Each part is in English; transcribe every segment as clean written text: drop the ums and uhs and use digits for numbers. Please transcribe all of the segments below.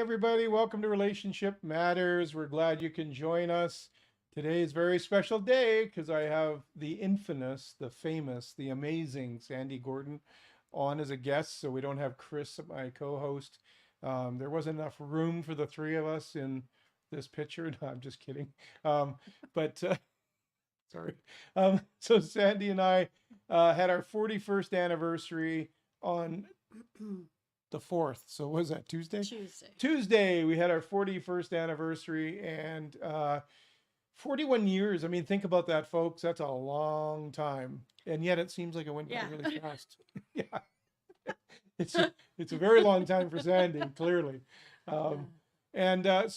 everybody. Welcome to Relationship Matters. We're glad you can join us. Today is a very special day because I have the infamous, the famous, the amazing Sandy Gordon on as a guest. So we don't have Chris, my co host. There wasn't enough room for the three of us in this picture. No, I'm just kidding. But sorry. So Sandy and I had our 41st anniversary on the 4th. So what was that, Tuesday? Tuesday, we had our 41st anniversary and 41 years. I mean, think about that, folks. That's a long time. And yet it seems like it went by really fast. Yeah. It's a very long time for Sandy, clearly. So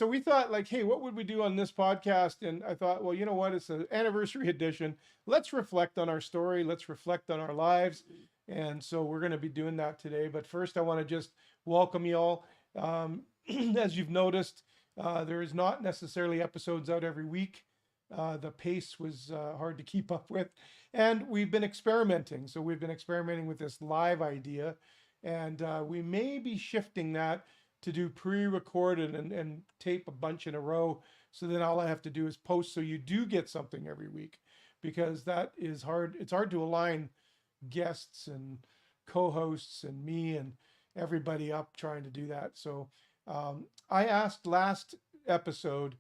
we thought, like, hey, what would we do on this podcast? And I thought, well, you know what? It's an anniversary edition. Let's reflect on our story. Let's reflect on our lives. And so we're going to be doing that today. But first, I want to just welcome you all. As you've noticed, there is not necessarily episodes out every week. The pace was hard to keep up with. And we've been experimenting. So we've been experimenting with this live idea. And we may be shifting that to do pre-recorded and tape a bunch in a row. So then all I have to do is post so you do get something every week, because that is hard. It's hard to align guests and co-hosts and me and everybody up trying to do that. So I asked last episode,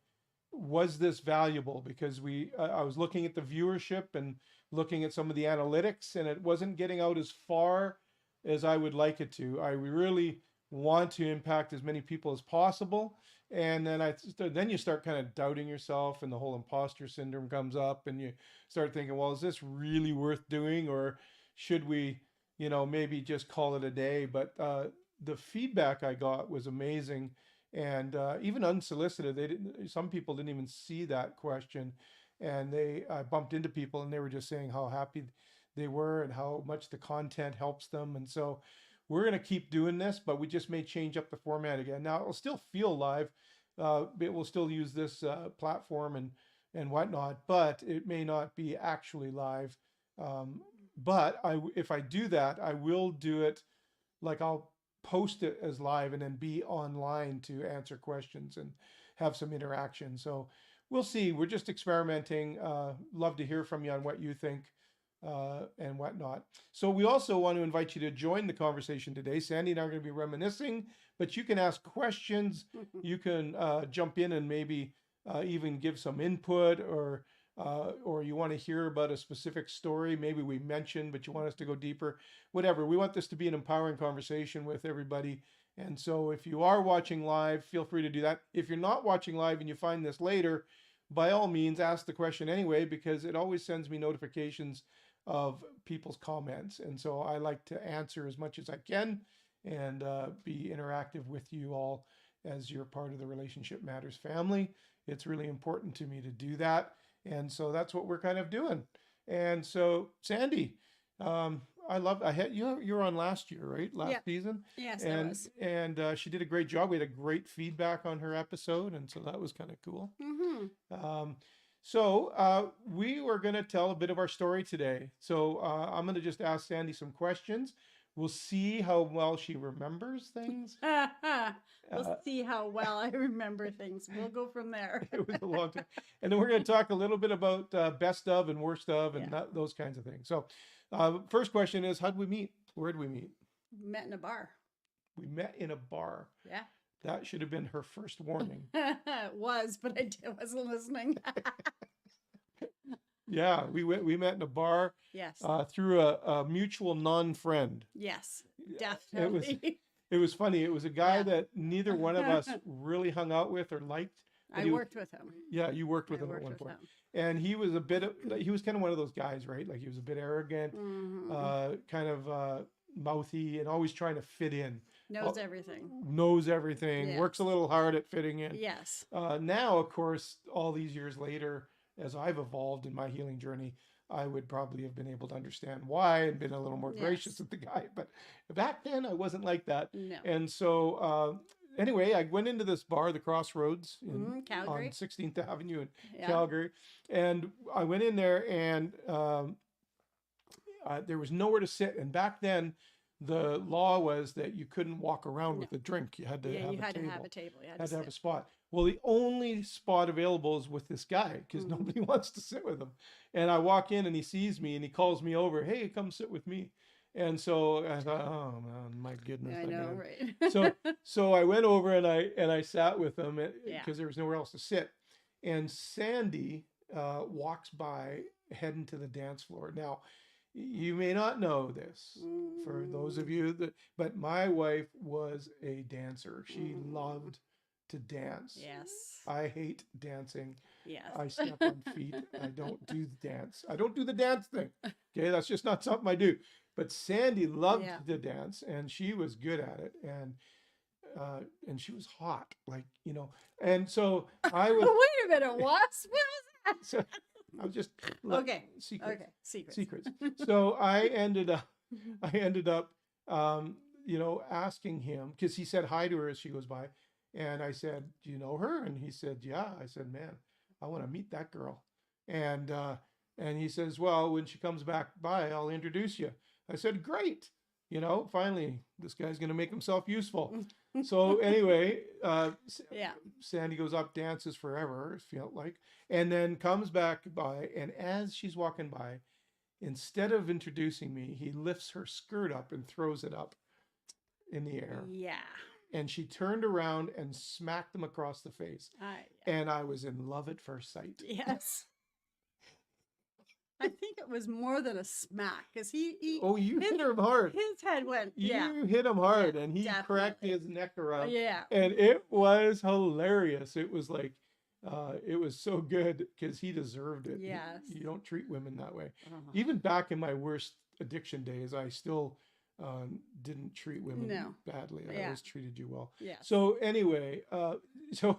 was this valuable? Because I was looking at the viewership and looking at some of the analytics, and it wasn't getting out as far as I would like it to. I really want to impact as many people as possible. And then you start kind of doubting yourself, and the whole imposter syndrome comes up, and you start thinking, well, is this really worth doing, or should we, maybe just call it a day? But the feedback I got was amazing, and even unsolicited. Some people didn't even see that question, and I bumped into people, and they were just saying how happy they were and how much the content helps them. And so we're going to keep doing this, but we just may change up the format again. Now, it'll still feel live. It will still use this platform and whatnot, but it may not be actually live. But if I do that, I will do it like I'll post it as live and then be online to answer questions and have some interaction. So we'll see. We're just experimenting. Love to hear from you on what you think and whatnot. So we also want to invite you to join the conversation today. Sandy and I are going to be reminiscing, but you can ask questions. You can jump in and maybe even give some input, or you want to hear about a specific story maybe we mentioned, but you want us to go deeper. Whatever. We want this to be an empowering conversation with everybody. And so if you are watching live, feel free to do that. If you're not watching live and you find this later, by all means, ask the question anyway, because it always sends me notifications of people's comments. And so I like to answer as much as I can and be interactive with you all as you're part of the Relationship Matters family. It's really important to me to do that. And so that's what we're kind of doing. And so, Sandy, I had you were on last year, right? Last season. Yes, and I was. and she did a great job. We had a great feedback on her episode, and so that was kind of cool. So we were going to tell a bit of our story today. So I'm going to just ask Sandy some questions. We'll see how well she remembers things. We'll see how well I remember things. We'll go from there. It was a long time. And then we're going to talk a little bit about best of and worst of and those kinds of things. So first question is, how'd we meet? Where'd we meet? Met in a bar. We met in a bar. Yeah. That should have been her first warning. It was, but I wasn't listening. Yeah, we met in a bar. Yes. Through a mutual non-friend. Yes, definitely. It was funny. It was a guy that neither one of us really hung out with or liked. I worked with him. Yeah, you worked with him at one point. And he was he was kind of one of those guys, right? Like he was a bit arrogant, kind of mouthy, and always trying to fit in. Knows everything. Yes. Works a little hard at fitting in. Yes. Now, of course, all these years later, as I've evolved in my healing journey, I would probably have been able to understand why and been a little more gracious with the guy. But back then, I wasn't like that. No. And so anyway, I went into this bar, the Crossroads on Calgary. 16th Avenue in Calgary. And I went in there, and there was nowhere to sit. And back then, the law was that you couldn't walk around No. with a drink. You had to Yeah, have you a had table. to have a table. You Had to have a sit. spot. Well, the only spot available is with this guy because Mhm. nobody wants to sit with him. And I walk in and he sees me and he calls me over. Hey, come sit with me. And so I thought, oh man, my goodness. I I'm know, gonna... right? So I went over and I sat with him Yeah. because there was nowhere else to sit. And Sandy walks by heading to the dance floor. Now, you may not know this for those of you that, but my wife was a dancer. She loved to dance. Yes. I hate dancing. Yes. I step on feet. I don't do the dance. I don't do the dance thing. Okay, that's just not something I do. But Sandy loved Yeah. to dance, and she was good at it, and she was hot, like you know. And so I was. Wait a minute. What? What was that? So I was just Okay. secrets. Okay. Secrets. Secrets. So I ended up, you know, asking him because he said hi to her as she goes by, and I said, "Do you know her?" And he said, "Yeah." I said, "Man, I want to meet that girl." And he says, "Well, when she comes back by, I'll introduce you." I said, "Great." You know, finally, this guy's going to make himself useful. So anyway, Yeah. Sandy goes up, dances forever, it felt like, and then comes back by. And as she's walking by, instead of introducing me, he lifts her skirt up and throws it up in the air. Yeah. And she turned around and smacked him across the face. And I was in love at first sight. Yes. I think it was more than a smack because he Oh, you hit him hard. his head went. Yeah. You hit him hard, Yeah, and he cracked definitely. his neck around. Yeah. And it was hilarious. It was like, it was so good because he deserved it. Yes. You don't treat women that way. Uh-huh. Even back in my worst addiction days, I still didn't treat women badly. I always treated you well. Yeah. So anyway, so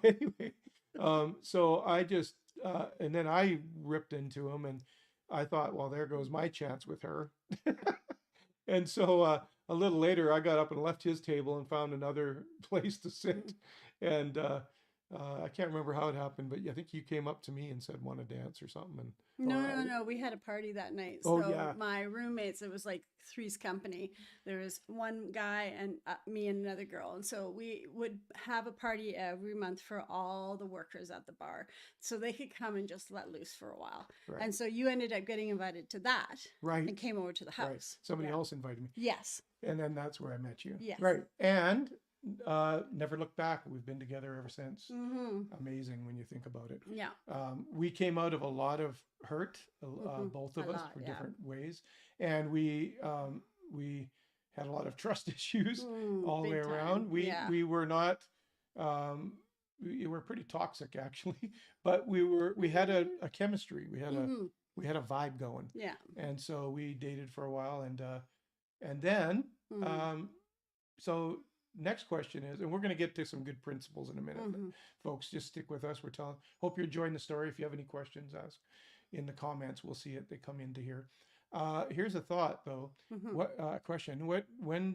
I just, and then I ripped into him, and I thought, well, there goes my chance with her. And so a little later, I got up and left his table and found another place to sit. And I can't remember how it happened, but I think you came up to me and said, "Want to dance or something?" And No. We had a party that night. Oh, So yeah. my roommates, it was like three's company. There was one guy and me and another girl. And so we would have a party every month for all the workers at the bar so they could come and just let loose for a while. Right. And so you ended up getting invited to that. Right. And came over to the house. Right. Somebody else invited me. Yes. And then that's where I met you. Yes. Right. And never looked back. We've been together ever since. Mm-hmm. Amazing when you think about it. Yeah. We came out of a lot of hurt, both of us, for different ways, and we had a lot of trust issues all the way around. We were not. We were pretty toxic actually, but we had a chemistry. We had a vibe going. Yeah. And so we dated for a while, and then so. Next question is, and we're going to get to some good principles in a minute, folks. Just stick with us. Hope you're enjoying the story. If you have any questions, ask in the comments. We'll see it. They come into here. Here's a thought, though. What question? When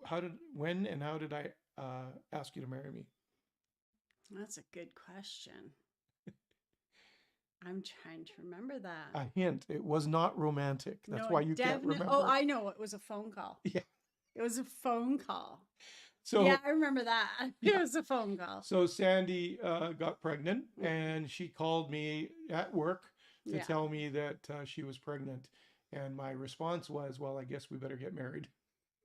and how did I ask you to marry me? That's a good question. I'm trying to remember that. A hint. It was not romantic. That's why you can't remember. Oh, I know. It was a phone call. Yeah. It was a phone call. So yeah, I remember that. It was a phone call. So Sandy got pregnant, and she called me at work to tell me that she was pregnant. And my response was, "Well, I guess we better get married."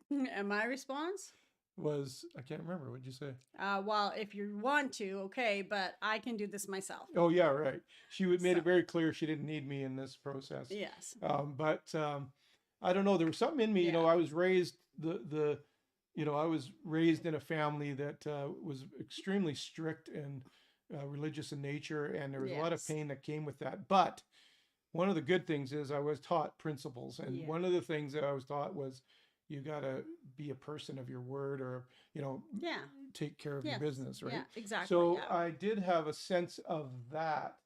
And my response was, I can't remember. What'd you say? Well, if you want to, okay, but I can do this myself. Oh yeah, right. She made it very clear she didn't need me in this process. Yes. But I don't know. There was something in me. You know, I was raised I was raised in a family that was extremely strict and religious in nature, and there was a lot of pain that came with that. But one of the good things is I was taught principles, and one of the things that I was taught was you got to be a person of your word, or take care of your business, right? Yeah, exactly. So I did have a sense of that,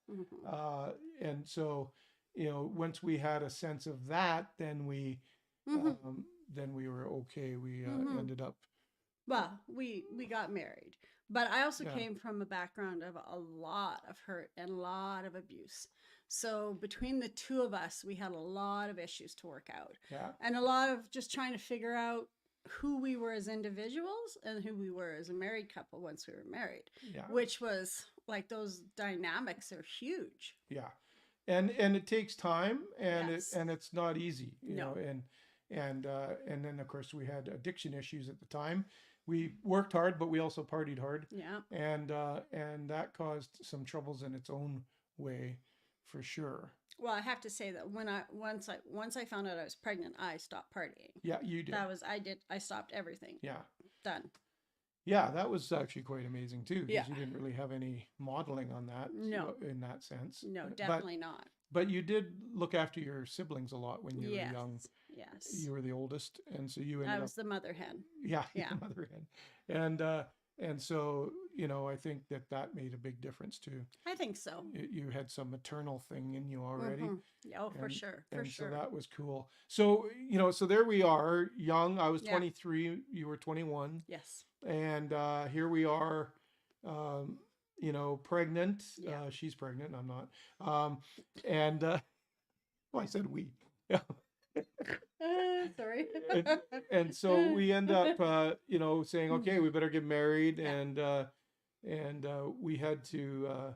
and so once we had a sense of that, then we were okay. We ended up. Well, we got married, but I also came from a background of a lot of hurt and a lot of abuse. So between the two of us, we had a lot of issues to work out, Yeah. and a lot of just trying to figure out who we were as individuals and who we were as a married couple once we were married, Yeah. which was like those dynamics are huge. Yeah. And it takes time, and Yes. it's not easy, you No. know, and then of course we had addiction issues at the time. We worked hard, but we also partied hard, Yeah. and that caused some troubles in its own way, for sure. Well, I have to say that when once I found out I was pregnant, I stopped partying. Yeah, you did. That was I stopped everything. Yeah. Done. Yeah, that was actually quite amazing too, Yeah. because you didn't really have any modeling on that, No. in that sense. No, But definitely not. but you did look after your siblings a lot when you were Yes. young. Yes. You were the oldest, and so you I ended up, was the mother hen. yeah, Yeah. your mother hen, and so I think that made a big difference too. I think so. You had some maternal thing in you already. Mhm. Oh, for and, sure. For and sure. so that was cool. So so there we are, young. I was Yeah. 23, you were 21, Yes. and here we are, pregnant. Yeah. She's pregnant, I'm not. And well, I said we. Sorry. And so we end up saying, okay, we better get married. Yeah. And we had to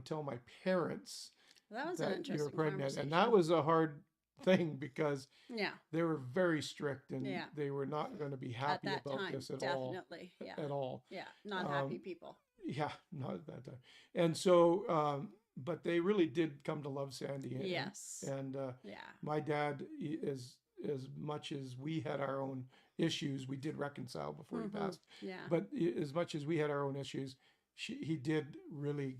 tell my parents That was an that you interesting were pregnant, conversation. and that was a hard thing, because Yeah. they were very strict, and Yeah. they were not going to be At happy that about time, this at definitely. Yeah. all, at all. Yeah. Not happy Um, people. Yeah, not at that time. And so but they really did come to love Sandy. Yes. And Yeah. my dad, as much as we had our own issues, we did reconcile before he Mhm. passed. Yeah. But as much as we had our own issues, he did really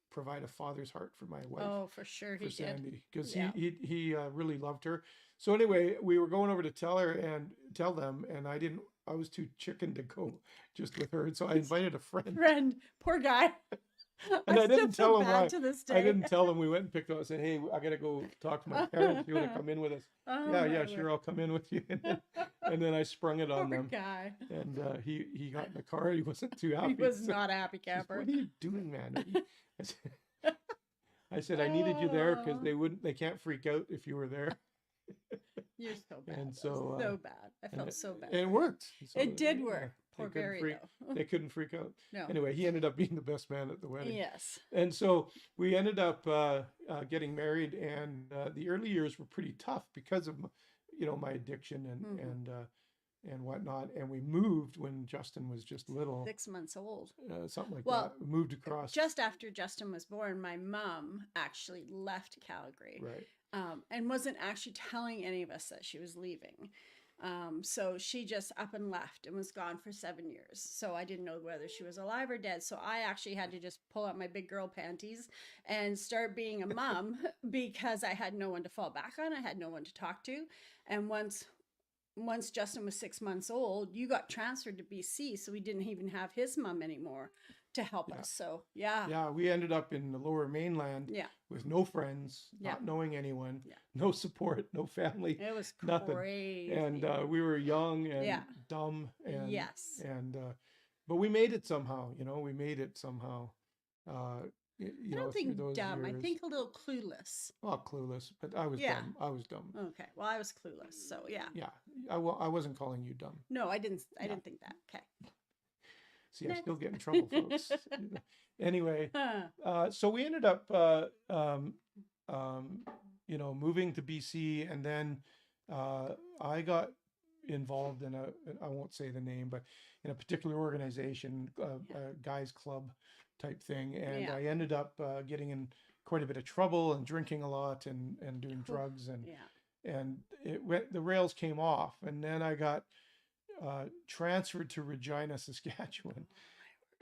provide a father's heart for my wife, Oh, for sure he for did. Sandy, because Yeah. he really loved her. So anyway, we were going over to tell them, and I was too chicken to go just with her, and so I invited a friend. Friend, poor guy. And I still didn't feel tell him bad why. to this I day. didn't tell him. We went and picked up. I said, "Hey, I gotta go talk to my parents. You want to come in with us?" Oh, Yeah, my yeah, word. sure, I'll come in with you. And then I sprung it on Poor them, guy. and he got in the car. He wasn't too happy. He was So not a happy he says, camper. "What are you doing, man?" I said I needed you there because they can't freak out if you were there. You're so bad. And though. so, So bad. I And felt so bad. and it worked. So, It did yeah, work. Poor couldn't Barry, freak- though. They couldn't freak out. No. Anyway, he ended up being the best man at the wedding. Yes. And so we ended up getting married, and the early years were pretty tough because of my addiction and whatnot. And we moved when Justin was just little, 6 months old. something like Well, that. We moved across. Just after Justin was born, my mom actually left Calgary. Right. And wasn't actually telling any of us that she was leaving. So she just up and left and was gone for 7 years. So I didn't know whether she was alive or dead. So I actually had to just pull out my big girl panties and start being a mom because I had no one to fall back on. I had no one to talk to. And once Justin was 6 months old, you got transferred to BC. So we didn't even have his mom anymore to help Yeah. us. So yeah. Yeah, we ended up in the Lower Mainland Yeah. with no friends, Yeah. not knowing anyone, Yeah. no support, no family. It was Nothing. crazy. And we were young and Yeah. dumb, and Yes. but we made it somehow. We made it somehow. I don't Through think those dumb. I years. think a little clueless. Well, clueless, but I was Yeah. dumb. I was dumb. Okay. Well, I was clueless. So yeah. Yeah, I wasn't calling you dumb. No, I didn't. I Yeah. didn't think that. Okay. See, I still get in trouble, folks. Anyway, Huh. so we ended up, moving to BC, and then I got involved in I won't say the name, but in a particular organization, a guys club type thing, and Yeah. I ended up getting in quite a bit of trouble and drinking a lot and doing Oof. drugs, and Yeah. the rails came off, and then I got transferred to Regina, Saskatchewan.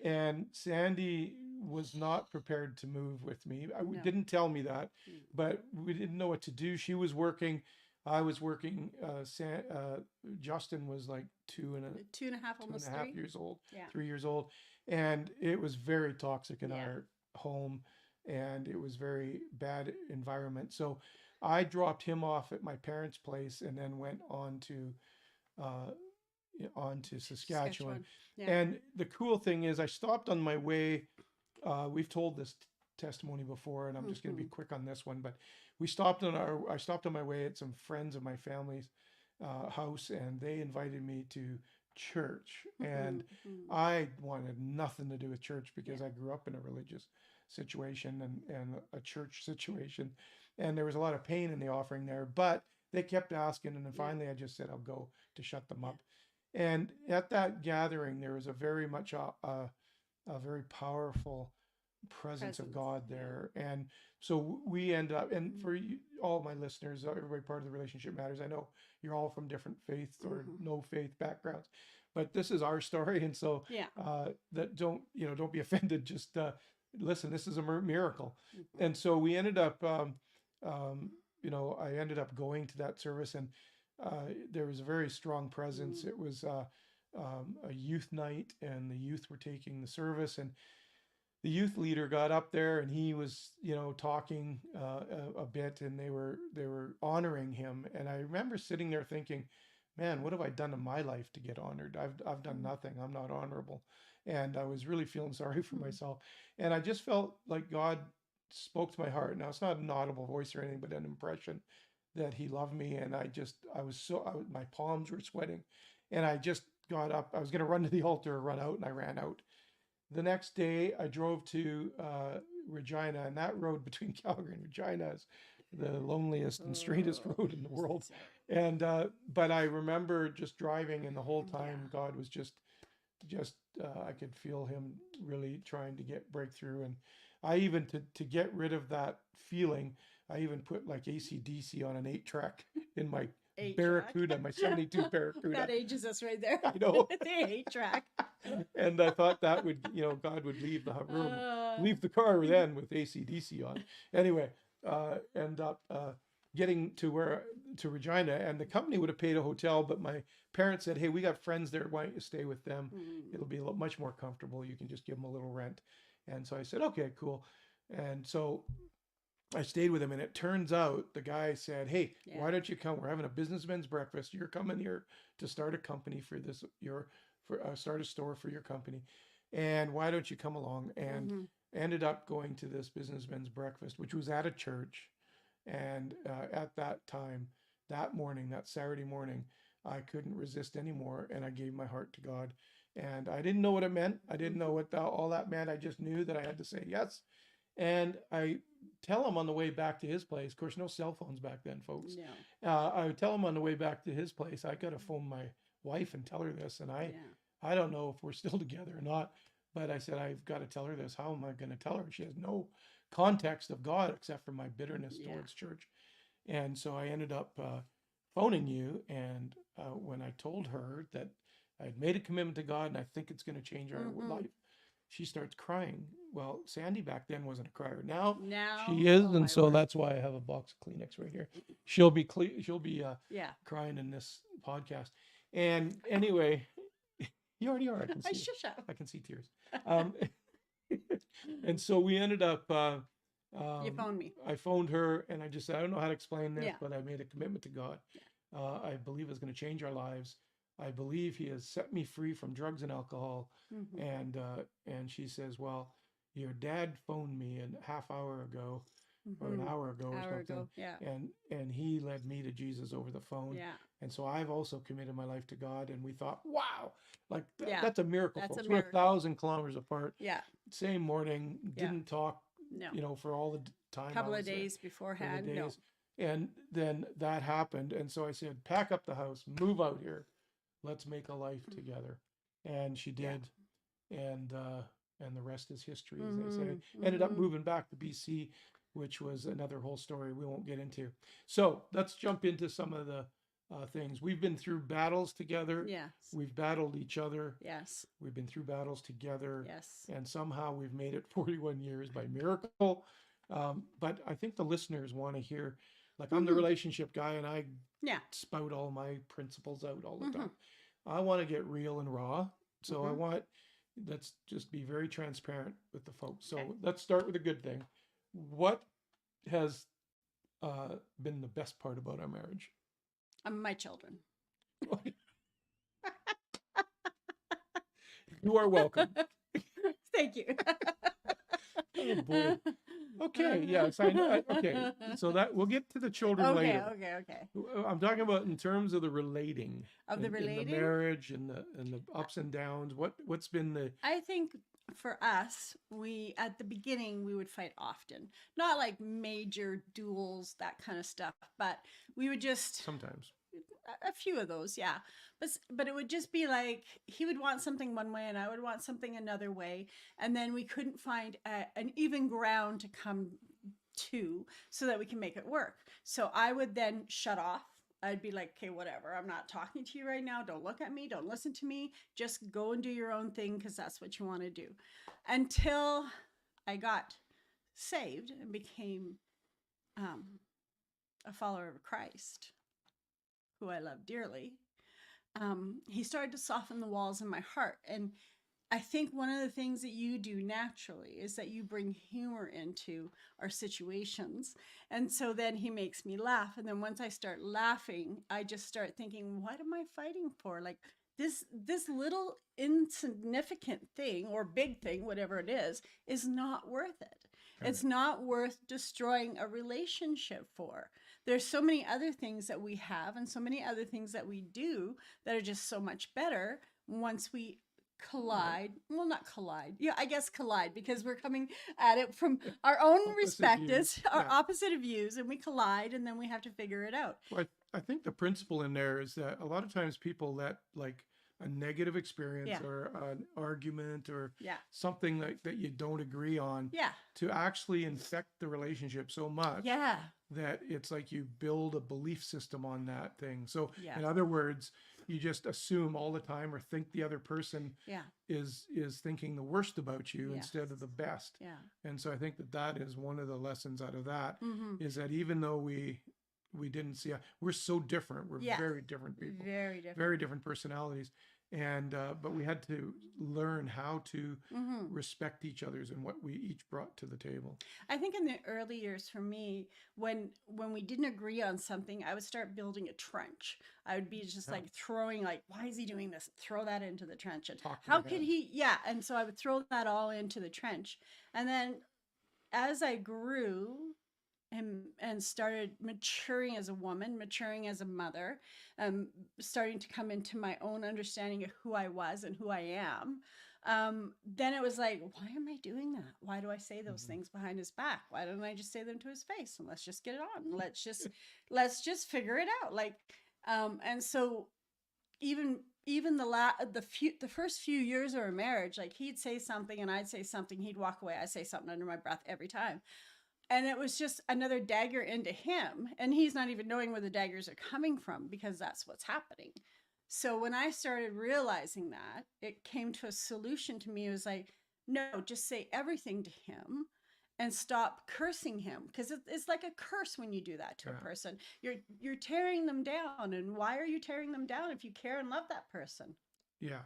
And Sandy was not prepared to move with me. No. Didn't tell me that, Mm. but we didn't know what to do. She was working. I was working. Justin was like two and a 2.5, two and almost a half 3. years old, Yeah. 3 years old. And it was very toxic in Yeah. our home, and it was very bad environment. So I dropped him off at my parents' place and then went on to Saskatchewan. Yeah. And the cool thing is, I stopped on my way. We've told this testimony before, and I'm just going to be Mhm. quick on this one. But I stopped on my way at some friends of my family's house, and they invited me to church, and Mhm. Mhm. I wanted nothing to do with church Yeah. because I grew up in a religious situation and a church situation, and there was a lot of pain in the offering there. But they kept asking, and then Yeah. finally I just said I'll go to shut them Yeah. up. And at that gathering, there was a very much a very powerful presence of Presence. God Yeah. there. And so we end up, and Mhm. for you, all my listeners, everybody part of the relationship matters. I know you're all from different faiths or Mhm. no faith backgrounds, but this is our story. And so Yeah. that don't be offended. Just listen, this is a miracle. Mhm. And so we ended up, um, I ended up going to that service, and there was a very strong presence. Mhm. It was a youth night, and the youth were taking the service, and the youth leader got up there, and he was talking a bit, and they were honoring him. And I remember sitting there thinking, man, what have I done in my life to get honored? I've done Mhm. nothing. I'm not honorable. And I was really feeling sorry for Mhm. myself, and I just felt like God spoke to my heart. Now it's not an audible voice or anything, but an impression that he loved me. And my palms were sweating, and I just got up. I was going to run to the altar or run out, and I ran out. The next day, I drove to Regina, and that road between Calgary and Regina is the loneliest and straightest Oh, road in the world. so And but I remember just driving, and the whole time yeah. God was just I could feel Him really trying to get breakthrough. And I even to get rid of that feeling, I even put like AC/DC on an 8 track in my 8 track. Barracuda, my '72 Barracuda. That ages us right there. I know. The 8 track. And I thought that would, God would leave the room, Uh, leave the car then with AC/DC on. Anyway, end up getting to Regina, and the company would have paid a hotel, but my parents said, "Hey, we got friends there. Why don't you stay with them? It'll be much more comfortable. You can just give them a little rent." And so I said, "Okay, cool." And so I stayed with him, and it turns out the guy said, "Hey, yeah. why don't you come? We're having a businessman's breakfast. You're coming here to start a company for this. Start a store for your company, and why don't you come along?" And Mhm. ended up going to this businessman's breakfast, which was at a church. And at that time, that morning, that Saturday morning, I couldn't resist anymore, and I gave my heart to God. And I didn't know what it meant. I didn't know Mhm. what all that meant. I just knew that I had to say yes. And I tell him on the way back to his place. Of course, no cell phones back then, folks. No. I would tell him on the way back to his place, I got to phone my wife and tell her this. And Yeah. I don't know if we're still together or not, but I said, I've got to tell her this. How am I going to tell her? She has no context of God except for my bitterness Yeah. towards church. And so I ended up phoning you. And when I told her that I had made a commitment to God and I think it's going to change our Mhm. life, she starts crying. Well, Sandy back then wasn't a crier. Now Now, she is, oh and my so word. that's why I have a box of Kleenex right here. She'll be Yeah. crying in this podcast. And anyway, you already are. I can I see it. shush up. I can see tears. Um, and so we ended up. You phoned me. I phoned her, and I just said, I don't know how to explain this, Yeah. but I made a commitment to God. Yeah. I believe it's going to change our lives. I believe He has set me free from drugs and alcohol. Mhm. And she says, well, your dad phoned me a half hour ago or an Mhm. hour ago or Hour something, ago. Yeah. and he led me to Jesus over the phone. Yeah. And so I've also committed my life to God. And we thought, wow, like Yeah. that's a miracle, That's a folks. We're miracle. 1,000 kilometers apart. Yeah. Same morning, Yeah. didn't talk, No. for all the time. Couple I of was there, days for the beforehand. No. days. And then that happened. And so I said, pack up the house, move out here, let's make a life together. And she Yeah. did. And the rest is history, as they say. Mhm. Ended up Mhm. moving back to BC, which was another whole story we won't get into. So let's jump into some of the things. We've been through battles together. Yes. We've battled each other. Yes. We've been through battles together. Yes. And somehow we've made it 41 years by miracle. But I think the listeners want to hear, like, I'm the Mhm. relationship guy, and I Yeah. spout all my principles out all the Mhm. time. I want to get real and raw. So Mhm. let's just be very transparent with the folks. So Okay. let's start with a good thing. What has been the best part about our marriage? My children. You are welcome. Thank you. Oh boy. Okay, yes, I know. Okay, so that we'll get to the children Okay, later. okay. I'm talking about in terms of the relating, Of the in the relating, marriage and the ups and downs. What's been the I think for us, we at the beginning we would fight often. Not like major duels, that kind of stuff, but we would just sometimes? a few of those, yeah. But it would just be like he would want something one way and I would want something another way, and then we couldn't find an even ground to come to so that we can make it work. So I would then shut off. I'd be like, okay, whatever. I'm not talking to you right now. Don't look at me. Don't listen to me. Just go and do your own thing because that's what you want to do. Until I got saved and became um, a follower of Christ, who I love dearly. He started to soften the walls in my heart. And I think one of the things that you do naturally is that you bring humor into our situations. And so then he makes me laugh. And then once I start laughing, I just start thinking, what am I fighting for? Like this little insignificant thing or big thing, whatever it is not worth it. It's not worth destroying a relationship for. There's so many other things that we have and so many other things that we do that are just so much better once we collide. Well, not collide. Yeah, I guess collide because we're coming at it from our own perspectives, our opposite views, and we collide and then we have to figure it out. Well, I think the principle in there is that a lot of times people let like a negative experience or an argument or something that you don't agree on to actually infect the relationship so much that it's like you build a belief system on that thing. So in other words, you just assume all the time or think the other person is thinking the worst about you instead of the best. And so I think that is one of the lessons out of that is that even though we didn't see, we're so different. We're very different people, very different personalities. And, but we had to learn how to respect each other's and what we each brought to the table. I think in the early years for me, when we didn't agree on something, I would start building a trench. I would be just like throwing like, why is he doing this? Throw that into the trench. And how could he? Yeah. And so I would throw that all into the trench. And then as I grew, and started maturing as a woman, maturing as a mother, starting to come into my own understanding of who I was and who I am. Then it was like, why am I doing that? Why do I say those things behind his back? Why don't I just say them to his face and let's just get it on? Let's just figure it out. Like, and so even the first few years of our marriage, like he'd say something and I'd say something, he'd walk away, I'd say something under my breath every time. And it was just another dagger into him. And he's not even knowing where the daggers are coming from because that's what's happening. So when I started realizing that, it came to a solution to me. It was like, no, just say everything to him and stop cursing him. Because it's like a curse when you do that to a person. You're tearing them down. And why are you tearing them down if you care and love that person? Yeah.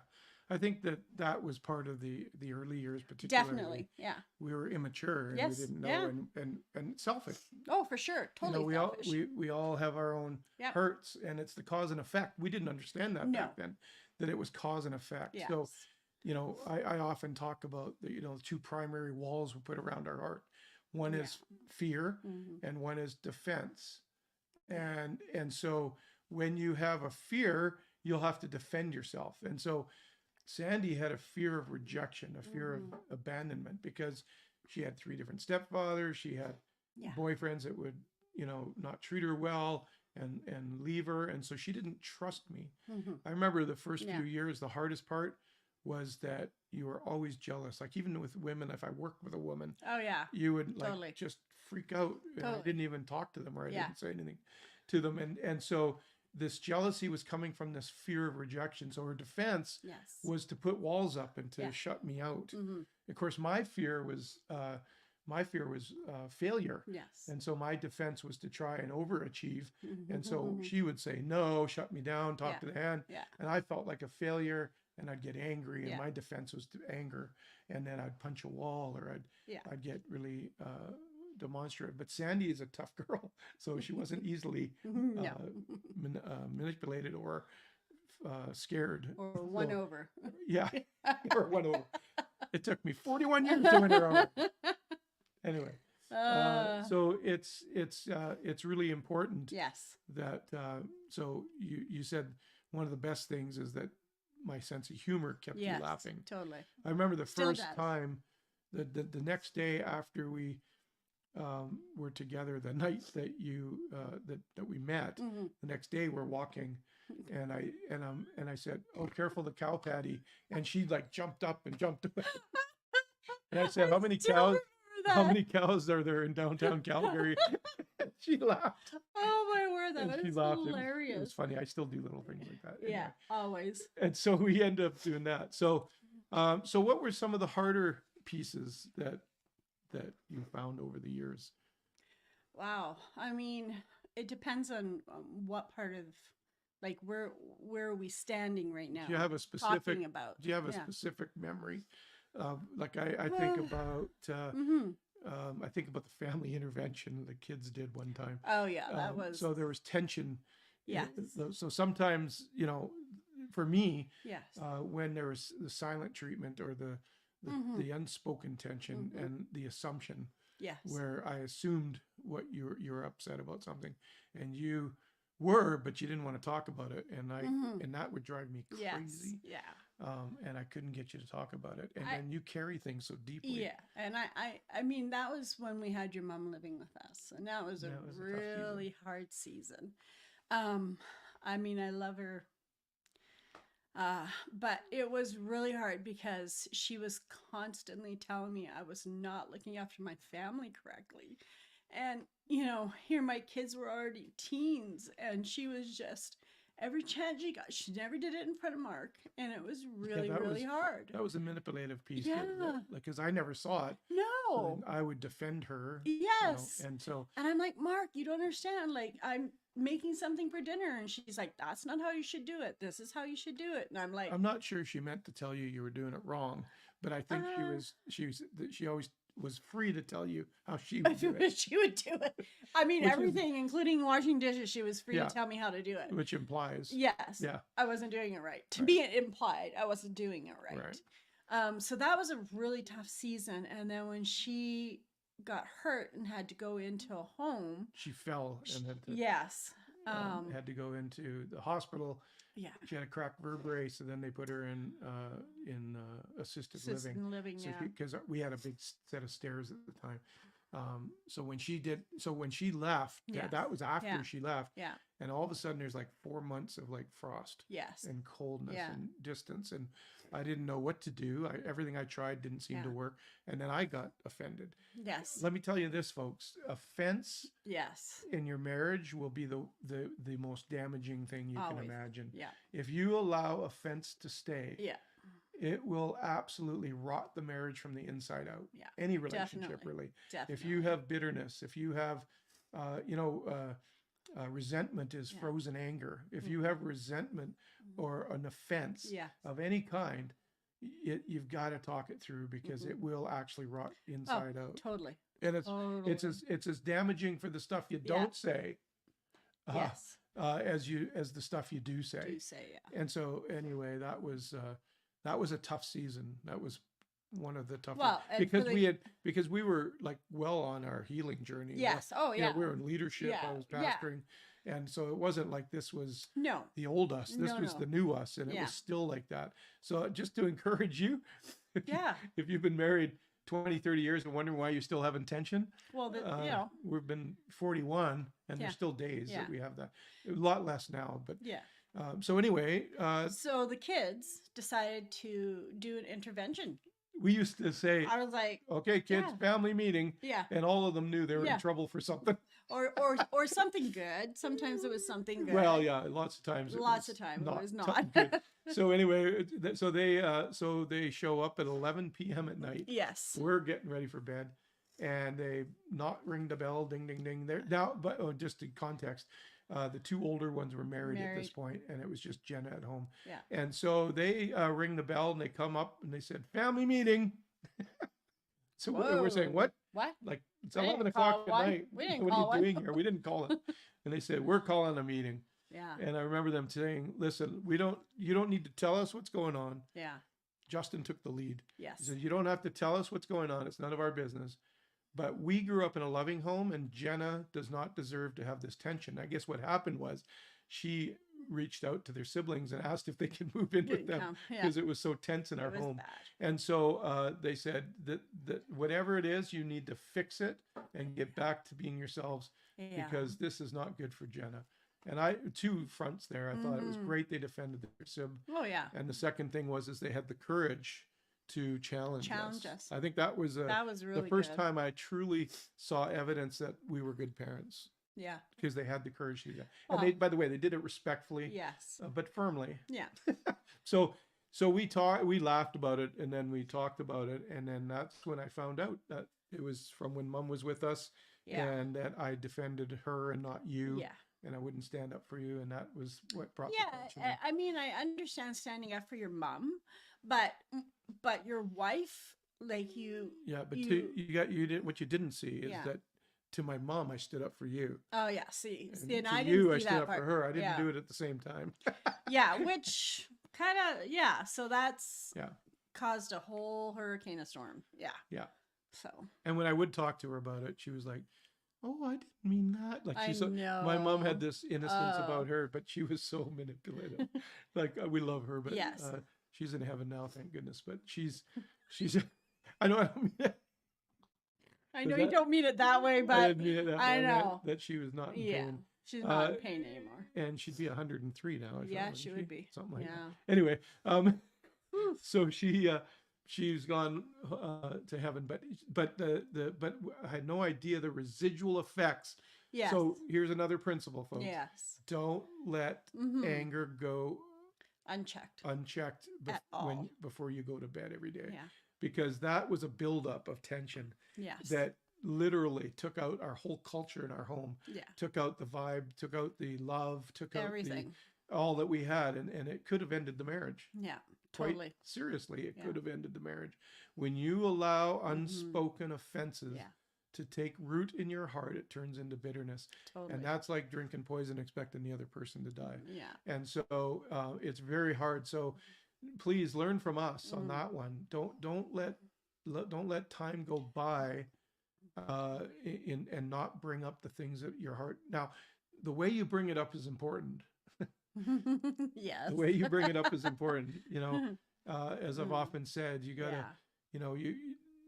I think that was part of the early years, particularly. Definitely, yeah. We were immature and we didn't know and selfish. Oh, for sure, totally selfish. We all have our own hurts, and it's the cause and effect. We didn't understand that back then, that it was cause and effect. Yes. So, I often talk about the two primary walls we put around our heart. One is fear, and one is defense. And so when you have a fear, you'll have to defend yourself, and so Sandi had a fear of rejection, a fear of abandonment, because she had 3 different stepfathers. She had boyfriends that would, not treat her well and leave her. And so she didn't trust me. I remember the first few years, the hardest part was that you were always jealous. Like even with women, if I worked with a woman, you would like just freak out. And I didn't even talk to them or I didn't say anything to them. And so this jealousy was coming from this fear of rejection. So her defense was to put walls up and to shut me out. Of course, my fear was failure. Yes. And so my defense was to try and overachieve. And so she would say, no, shut me down, talk to the hand. And I felt like a failure and I'd get angry and my defense was to anger. And then I'd punch a wall or I'd get really, demonstrative. But Sandi is a tough girl, so she wasn't easily manipulated or scared or won over. Or won over. It took me 41 years to win her over. Anyway, So it's really important Yes. that so you said one of the best things is that my sense of humor kept you Yes. laughing. Totally. I remember the Still first does. time the next day after we were together, the night that you that we met, Mhm. the next day we're walking, and I said, "Oh, careful the cow patty," and she like jumped up and jumped away. And I said, I "How many still cows? remember How that. many cows are there in downtown Calgary?" She laughed. Oh my word, that And she was laughed. It was hilarious. funny. I still do little things like that. Yeah, Anyway. always. And so we end up doing that. So what were some of the harder pieces that you found over the years? Wow. I mean, it depends on what part of, like, where are we standing right now? Do you have a specific? Talking about. Do you have a Yeah. specific memory? Like I think about Mm-hmm. I think about the family intervention the kids did one time. Oh yeah, that was. So there was tension. Yes. So sometimes, for me, Yes. when there was the silent treatment or Mhm. the unspoken tension Mhm. and the assumption, Yes. where I assumed what you're upset about something, and you were, but you didn't want to talk about it, and Mhm. and that would drive me Yes. crazy. Yeah. And I couldn't get you to talk about it, and I- then you carry things so deeply. Yeah, and I mean that was when we had your mom living with us, and that was a Yeah, it was a tough season. really hard season. Um, I mean I love her, but it was really hard because she was constantly telling me I was not looking after my family correctly, and here my kids were already teens, and she was just every chance she got. She never did it in front of Mark, and it was really that really was hard. that was a manipulative piece. Yeah. Like because I never saw it. So No. then I would defend her. Yes. And so And I'm like, Mark, you don't understand. Like, I'm making something for dinner. And she's like, that's not how you should do it. This is how you should do it. And I'm like, I'm not sure she meant to tell you were doing it wrong, but I think she always was free to tell you how she would do it, she would do it. I mean, Which is- everything, including washing dishes, she was free Yeah. to tell me how to do it. which implies Yes. Yeah. I wasn't doing it right. To Right. me, it implied I wasn't doing it right. Right. So that was a really tough season. And then when she got hurt and had to go into a home, She fell and yes. had to go into the hospital. Yeah. She had a cracked vertebrae, so then they put her in assisted living. Assisted living, So yeah. because we had a big set of stairs at the time. So when she left, Yes. that was after Yeah. she left, Yeah. and all of a sudden there's like 4 months of like frost Yes. and coldness Yeah. and distance, and I didn't know what to do. Everything I tried didn't seem to Yeah. work, and then I got offended. Yes. Let me tell you this, folks: offense Yes. in your marriage will be the most damaging thing you can Always. imagine. Yeah. If you allow offense to stay, Yeah. it will absolutely rot the marriage from the inside out. Yeah, Any relationship, definitely. really. Definitely. If you have bitterness, if you have, resentment is Yeah. frozen anger. If you have resentment or an offense Yeah. of any kind, you've got to talk it through because it will actually rot inside out. Totally. And Totally. it's as damaging for the stuff you don't say Yes. as the stuff you do say. Do say yeah. And so anyway, that was a tough season. That was one of the toughest Well, and because for because we were like well on our healing journey. Yes. Oh You know, yeah. we were in leadership. I Yeah, was yeah. pastoring, and so it wasn't like this was No. the old us. This No, was no. the new us, and it Yeah. was still like that. So just to encourage you, Yeah. if you've been married 20, 30 years and wondering why you still have tension, Well, we've been 41, and Yeah. there's still days Yeah. that we have that. A lot less now, but yeah. so anyway, So the kids decided to do an intervention. we used to say, I was like, "Okay, kids, Yeah. family meeting," yeah, and all of them knew they were Yeah. in trouble for something. or something good. Sometimes it was something good. Well, yeah, lots of times. Lots of times it was not. something good. So anyway, so they show up at 11 p.m. at night. Yes. We're getting ready for bed, and they ring the bell, ding, ding, ding. They're now, but just in context, the two older ones were married at this point, and it was just Jenna at home. Yeah. And so they ring the bell, and they come up, and they said, "Family meeting." So we're saying, Whoa. "What?" What? Like it's We didn't 11 o'clock call at one. night. We didn't What call are you one. doing here? We didn't call it. And they said, "We're calling a meeting." Yeah. And I remember them saying, "Listen, you don't need to tell us what's going on." Yeah. Justin took the lead. He Yes. said, "You don't have to tell us what's going on. It's none of our business. But we grew up in a loving home, and Jenna does not deserve to have this tension. I guess what happened was she reached out to their siblings and asked if they could move in with Didn't them come. Yeah. because it was so tense in our It was home. bad. And so they said that whatever it is, you need to fix it and get back to being yourselves Yeah. because this is not good for Jenna. And I, two fronts there, I thought it was Mhm. great they defended their sib. Oh yeah. And the second thing was is they had the courage to challenge Us. I think that was That was really the first good. time I truly saw evidence that we were good parents Yeah. because they had the courage to do that. Well, And they, by the way, they did it respectfully, yes. but firmly. Yeah. So we laughed about it, and then we talked about it, and then that's when I found out that it was from when Mom was with us, Yeah. and that I defended her and not you. Yeah. And I wouldn't stand up for you, and that was what brought the Yeah. tension. I mean, I understand standing up for your mom, but your wife, like you. Yeah, but you you didn't. What you didn't see is Yeah. that to my mom, I stood up for you. Oh yeah. See, And and to I you, didn't I see stood that up part. for her. I didn't Yeah. do it at the same time. Yeah, which kind of so that's Yeah. caused a whole hurricane of storm. Yeah. Yeah. So And when I would talk to her about it, she was like, "Oh, I didn't mean that." Like I she's so, know. my mom had this innocence Oh. about her, but she was so manipulative. Like we love her, but Yes. she's in heaven now, thank goodness. But she's I know I don't mean it. I Was know you that- don't mean it that way, I but didn't mean it that I way. I meant know. that she was not in yeah, pain. she's not in Uh, pain anymore. And she'd be 103 now. I feel, Yeah, wouldn't she would be. something like Yeah. that. Anyway, Whew. so she's gone to heaven, but I had no idea the residual effects. Yes. So here's another principle, folks. Yes. Don't let Mhm. anger go Unchecked. unchecked At all. before you go to bed every day, Yeah. because that was a buildup of tension Yes. that literally took out our whole culture in our home, Yeah. took out the vibe, took out the love, took out Everything. all that we had, and it could have ended the marriage. Yeah. Quite Totally. seriously, it Yeah. could have ended the marriage. When you allow Mhm. unspoken offenses Yeah. to take root in your heart, it turns into bitterness. Totally. And that's like drinking poison, expecting the other person to die. Yeah. And so it's very hard. So please learn from us on Mm. that one. Don't let time go by and not bring up the things that your heart. Now, the way you bring it up is important. Yes. The way you bring it up is important. As I've Mm. often said, you gotta, Yeah.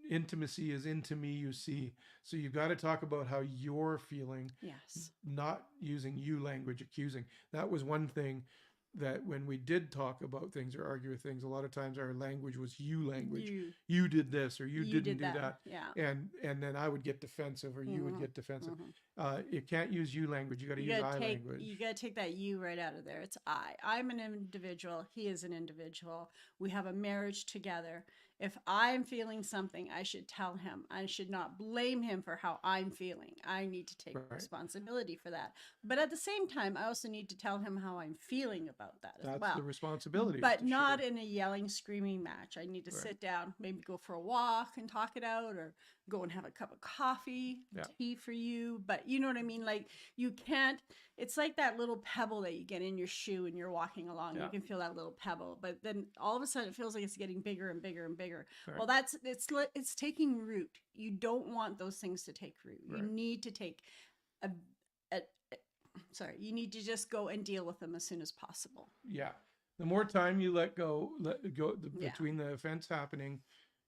intimacy is into me, you see. So you've got to talk about how you're feeling, Yes. not using you language, accusing. That was one thing that when we did talk about things or argue with things, a lot of times our language was you language. You did this or you didn't did do that. Yeah. And then I would get defensive or you would Mhm. get defensive. Mhm. You can't use you language. You got to use I language. You gotta take that you right out of there. It's I. I'm an individual. He is an individual. We have a marriage together. If I'm feeling something, I should tell him. I should not blame him for how I'm feeling. I need to take Right. responsibility for that. But at the same time, I also need to tell him how I'm feeling about that as That's well. the responsibility. But to not share. in a yelling, screaming match. I need to Right. sit down, maybe go for a walk and talk it out, or go and have a cup of coffee, Yeah. tea for you. But you know what I mean? Like, you can't, it's like that little pebble that you get in your shoe and you're walking along. Yeah. You can feel that little pebble, but then all of a sudden it feels like it's getting bigger and bigger and bigger. Right. Well, it's taking root. You don't want those things to take root. You Right. need to take you need to just go and deal with them as soon as possible. Yeah. The more time you let go Yeah. between the offense happening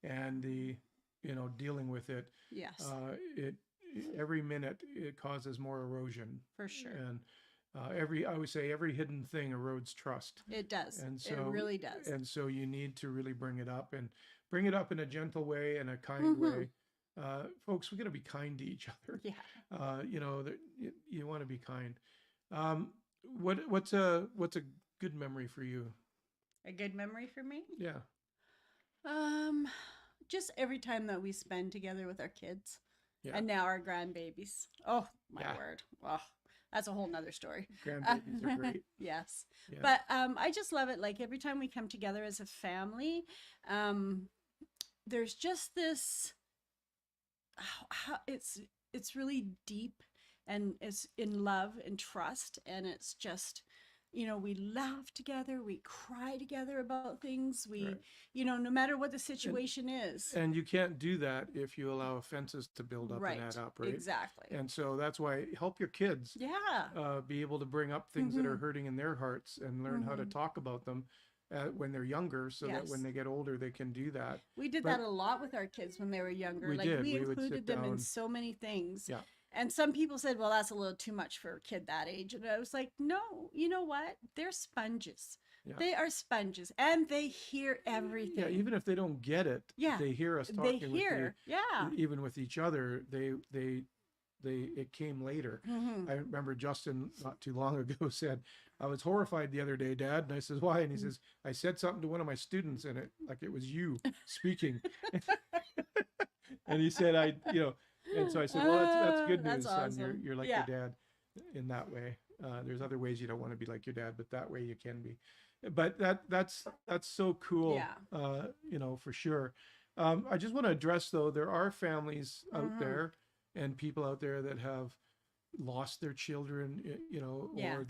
and the, dealing with it, Yes, every minute it causes more erosion. for sure. And I would say every hidden thing erodes trust. It does. And It so really does. And so you need to really bring it up in a gentle way and a kind Mhm. way. Folks, we got to be kind to each other. Yeah. You want to be kind. What's a good memory for you? A good memory for me? Yeah. Just every time that we spend together with our kids. Yeah. And now our grandbabies. Oh, my Yeah. word. Oh, that's a whole nother story. Grandbabies are great. Yes. Yeah. But I just love it. Like, every time we come together as a family, there's just this it's really deep, and it's in love and trust, and it's just we laugh together, we cry together about things. Right. No matter what the situation is. And you can't do that if you allow offenses to build up and Right. add up, right? Exactly. And so that's why help your kids Yeah. be able to bring up things that are Mhm. hurting in their hearts and learn how to Mhm. talk about them when they're younger, so that when Yes. they get older, they can do that. We did But that a lot with our kids when they were younger. we Like did. we We would sit included them in down. so many things. Yeah. And some people said, well, that's a little too much for a kid that age. And I was like, no, you know what? They're sponges. Yeah. They are sponges and they hear everything. Yeah, even if they don't get it, Yeah. they hear us They talking hear. Yeah. even with each other. It came later. Mhm. I remember Justin not too long ago said, "I was horrified the other day, Dad." And I says, "Why?" And he says, "I said something to one of my students, and it was you speaking." And he said, And so I said, "Well, that's good news, That's son. awesome. You're like Yeah. your dad in that way. There's other ways you don't want to be like your dad, but that way you can be." But that's so cool. Yeah. For sure. I just want to address though, there are families out Mhm. there and people out there that have lost their children, Yeah.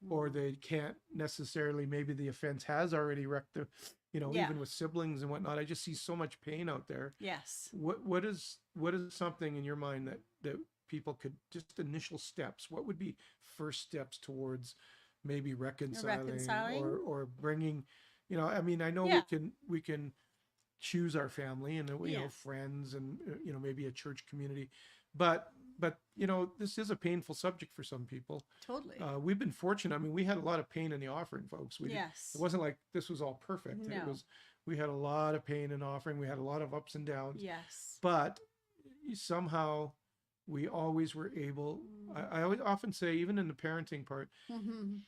or they can't necessarily, maybe the offense has already wrecked the, Yeah. even with siblings and whatnot. I just see so much pain out there. Yes. What is something in your mind that people could, just initial steps, what would be first steps towards maybe reconciling. Or bringing, I know Yeah. we can choose our family and Yes. friends and maybe a church community, but this is a painful subject for some people. Totally. We've been fortunate. I mean, we had a lot of pain in the offering, folks. Yes. It wasn't like this was all perfect. No. We had a lot of pain in offering. We had a lot of ups and downs. Yes. But somehow we always were able. I always often say, even in the parenting part, Mhm.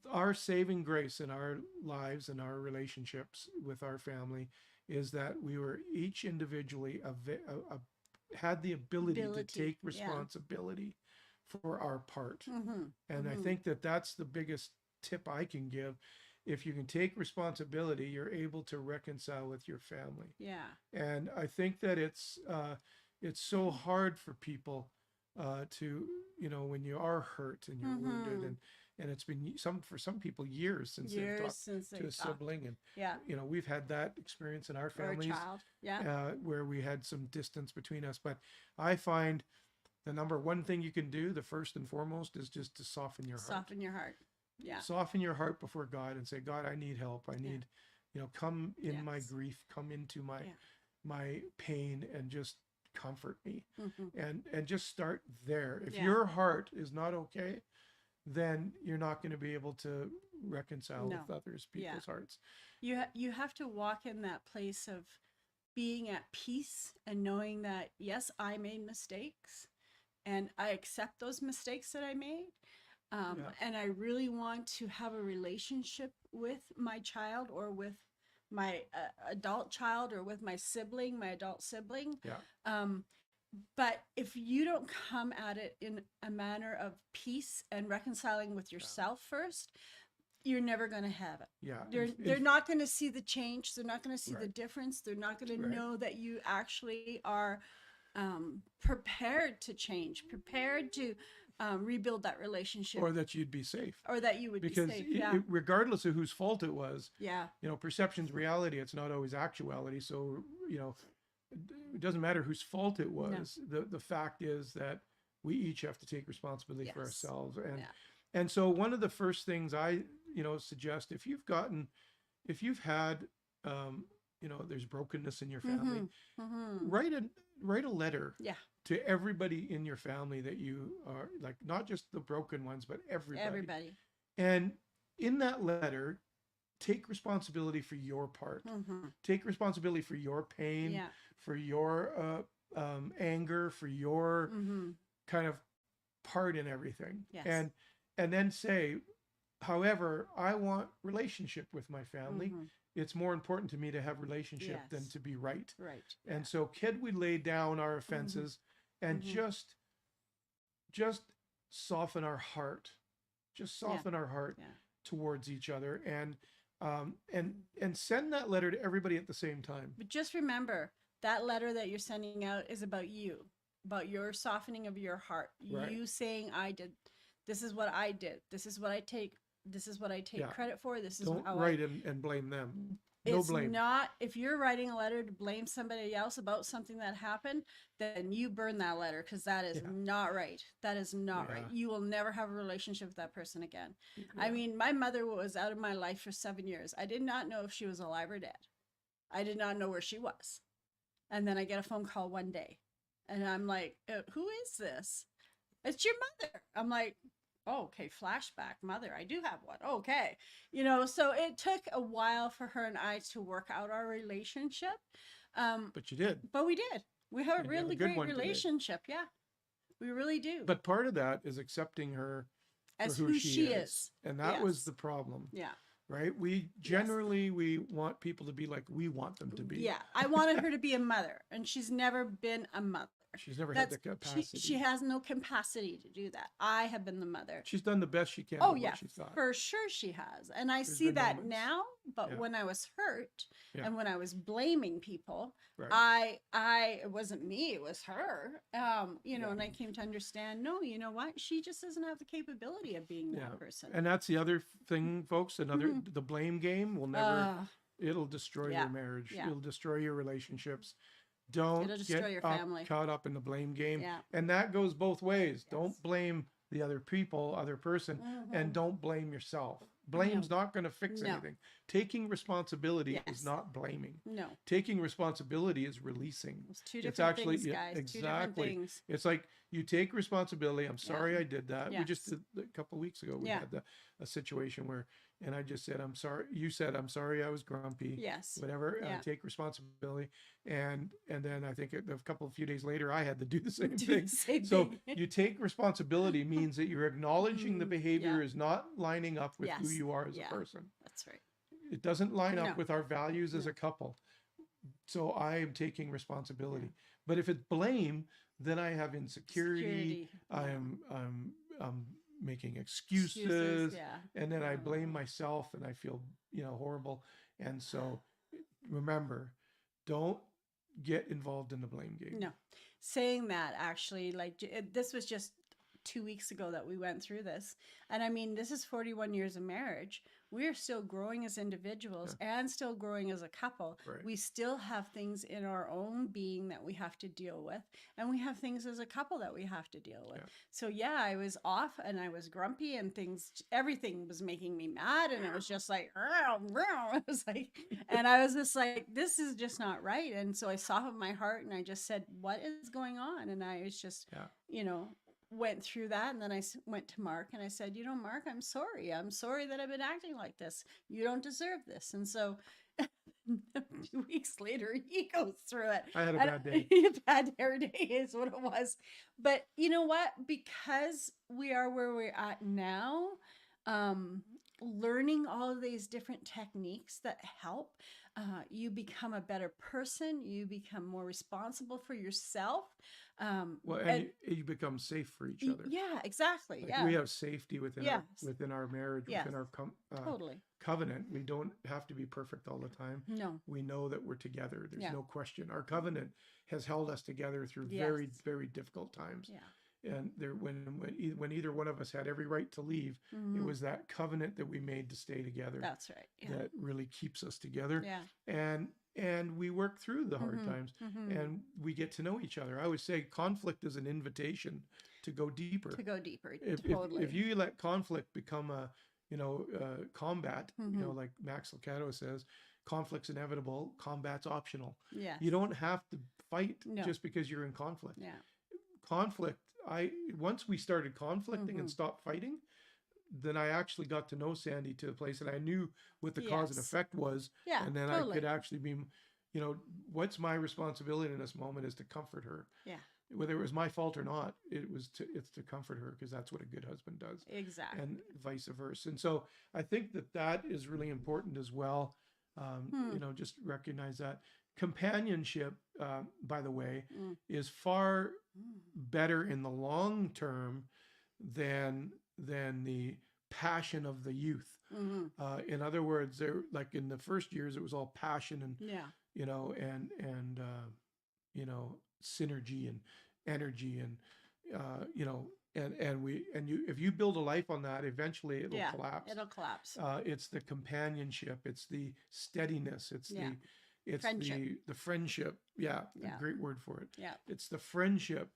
our saving grace in our lives and our relationships with our family is that we were each individually had the ability to take Yeah. responsibility for our part. Mhm. And I Mhm. think that the biggest tip I can give. If you can take responsibility, you're able to reconcile with your family. Yeah. And I think that it's so hard for people to, when you are hurt and you're wounded, Mhm. and it's been for some people years since they've Years talked since to they a talked. sibling. And Yeah. we've had that experience in our Or a families, child. Yeah. where we had some distance between us. But I find the number one thing you can do, the first and foremost, is just to soften your heart. Soften your heart. Yeah. Soften your heart before God and say, God, I need help. I need, come in my Yes. grief, come into my Yeah. my pain, and just comfort me. Mhm. And just start there. If Yeah. your heart is not okay, then you're not going to be able to reconcile No. with others people's hearts. You have to walk in that place of being at peace and knowing that, yes, I made mistakes and I accept those mistakes that I made. Yeah. And I really want to have a relationship with my child, or with my adult child, or with my adult sibling. Yeah. But if you don't come at it in a manner of peace and reconciling with yourself first, you're never going to have it. Yeah. They're not going to see the change. They're not going to see the Right. difference. They're not going to Right. know that you actually are prepared to change, prepared to rebuild that relationship, Or that you'd be safe. or that you would Because be safe. Yeah. regardless of whose fault it was, Yeah. perception's reality. It's not always actuality. So, it doesn't matter whose fault it was. The fact is that we each have to take responsibility for Yes. ourselves. Yeah. And so one of the first things I, suggest, if you've had, there's brokenness in your family, Mm-hmm. write a letter Yeah. to everybody in your family that you are, like, not just the broken ones, but Everybody. And in that letter, take responsibility for your part. Mm-hmm. Take responsibility for your pain, Yeah. for your anger, for your Mm-hmm. kind of part in everything. Yes. And then say, however, I want relationship with my family. Mm-hmm. It's more important to me to have relationship than Yes. to be right. Right. And so could we lay down our offenses and Mhm. just soften our heart, Yeah. towards each other, and send that letter to everybody at the same time. But just remember, that letter that you're sending out is about you, about your softening of your heart. Right. You saying, this is what I did. This is what I take This is what I take Yeah. credit for. This is Don't how write and blame them. No it's blame. not, if you're writing a letter to blame somebody else about something that happened, then you burn that letter, because that is Yeah. not right. That is not right. Yeah. You will never have a relationship with that person again. I Yeah. mean, my mother was out of my life for 7 years. I did not know if she was alive or dead. I did not know where she was. And then I get a phone call one day, and I'm like, who is this? It's your mother. I'm like, oh, okay, flashback, mother. I do have one. Okay. So it took a while for her and I to work out our relationship. But you did. But we did. We have a And you have a really good great one today. relationship. Yeah, we really do. But part of that is accepting her As for who she is. And that was Yes. the problem. Yeah. Right? We generally we want people to be like we want them to be. Yeah. I wanted her to be a mother, and she's never been a mother. She's never had the capacity. She has no capacity to do that. I have been the mother. She's done the best she can Oh with yeah, what she thought. for sure she has. And I There's see been that moments. now, but Yeah. when I was hurt Yeah. and when I was blaming people, Right. it wasn't me, it was her. And I came to understand, no, you know what? She just doesn't have the capability of being Yeah. that person. And that's the other thing, folks. The blame game will never, it'll destroy Yeah. your marriage. Yeah. It'll destroy your relationships. Don't It'll destroy get your family. caught up in the blame game. Yeah. And that goes both ways. Yes. Don't blame the other person, Mhm. and don't blame yourself. Blame's not going to fix No. anything. Taking responsibility Yes. is not blaming. No. Taking responsibility is releasing. It's two It's different actually things, guys. Two different exactly. things. It's like you take responsibility. I'm sorry I did that. We just Yes. did, a couple of weeks ago we Yeah. had a situation where, and I just said I'm sorry. You said I'm sorry. I was grumpy. Yes. Whatever. Yeah. Take responsibility, and few days later I had to do the same Do thing. the same So thing. you take responsibility means that you're acknowledging the behavior Yeah. is not lining up with who Yes. you are as a Yeah. person. That's right. It doesn't line No. up with our values as a couple. So I am taking responsibility. But if it's blame, then I have insecurity. I'm making excuses, Yeah. and then I blame myself, and I feel horrible. And so remember, don't get involved in the blame game. No. Saying that, actually, this was just 2 weeks ago that we went through this. And I mean, this is 41 years of marriage. We're still growing as individuals and still growing as a couple. Right. We still have things in our own being that we have to deal with. And we have things as a couple that we have to deal with. Yeah. So yeah, I was off and I was grumpy, and everything was making me mad. And it was just like, it was like, and I was just like, this is just not right. And so I softened my heart and I just said, what is going on? And I was just, went through that. And then I went to Mark and I said, Mark, I'm sorry. I'm sorry that I've been acting like this. You don't deserve this. And so 2 weeks later, he goes through it. I had a bad day. Bad hair day is what it was. But you know what? Because we are where we're at now, learning all of these different techniques that help, you become a better person. You become more responsible for yourself. And you become safe for each other. Yeah, exactly. Like we have safety within our marriage, Yes. within our Totally. covenant. We don't have to be perfect all the time. No. We know that we're together. There's Yeah. no question. Our covenant has held us together through very, very difficult times. Yeah. And when either one of us had every right to leave, it was that covenant that we made to stay together. That's right. Yeah. That really keeps us together. Yeah. And we work through the hard times, and we get to know each other. I would say conflict is an invitation to go deeper. Totally. If you let conflict become a combat, like Max Lucado says, conflict's inevitable, combat's optional. Yeah. You don't have to fight No. just because you're in conflict. Yeah. Conflict, once we started conflicting and stopped fighting, then I actually got to know Sandy to a place, and I knew what the cause and effect was. Yeah, and then totally. I could actually be, what's my responsibility in this moment is to comfort her. Yeah. Whether it was my fault or not, it's to comfort her, because that's what a good husband does. Exactly. And vice versa. And so I think that is really important as well. Just recognize that companionship, by the way, is far better in the long term than the passion of the youth. In other words, they're like in the first years, it was all passion and synergy and energy and and you, if you build a life on that, eventually it'll Yeah, collapse. it'll collapse. It's the companionship, it's the steadiness, Yeah. it's Friendship. the friendship. Yeah, a Yeah. great word for it. Yeah. It's the friendship.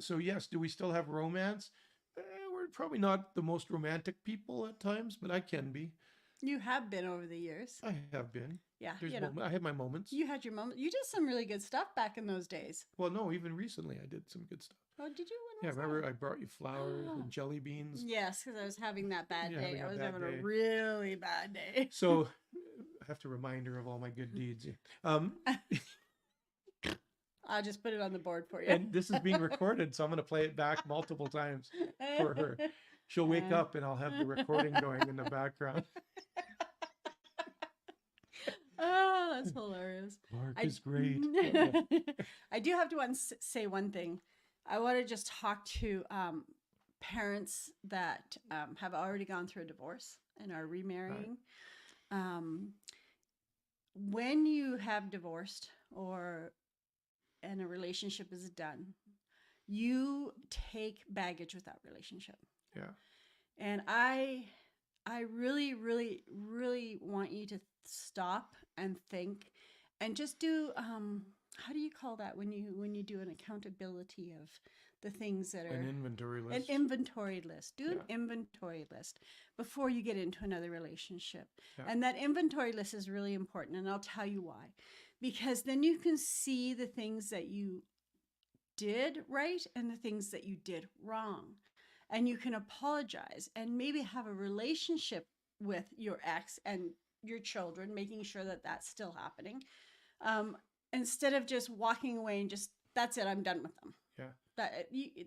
So yes, do we still have romance? We're probably not the most romantic people at times, but I can be. You have been over the years. I have been. Yeah. There's You know, I have my moments. you had your moment. You did some really good stuff back in those days. Well, no, even recently I did some good stuff. Oh, did you? Yeah, When was remember that? I brought you flowers and jelly beans. Yes, because I was having that bad Yeah, day. having I a was bad having a day. really bad day. So I have to remind her of all my good deeds. Um, I'll just put it on the board for you. and this is being recorded, so I'm going to play it back multiple times for her. She'll wake up and I'll have the recording going in the background. Oh, that's hilarious. Mark I- is great. I do have to say one thing. I want to just talk to parents that have already gone through a divorce and are remarrying. When you have divorced or and a relationship is done, you take baggage with that relationship. Yeah. And I really, really, really want you to stop and think and just do how do you call that when you do an accountability of the things that are An inventory an list. inventory list. Do an Yeah. inventory list before you get into another relationship. Yeah. And that inventory list is really important, and I'll tell you why. Because then you can see the things that you did right and the things that you did wrong. And you can apologize and maybe have a relationship with your ex and your children, making sure that that's still happening. Instead of just walking away and just, that's it, I'm done with them. Yeah.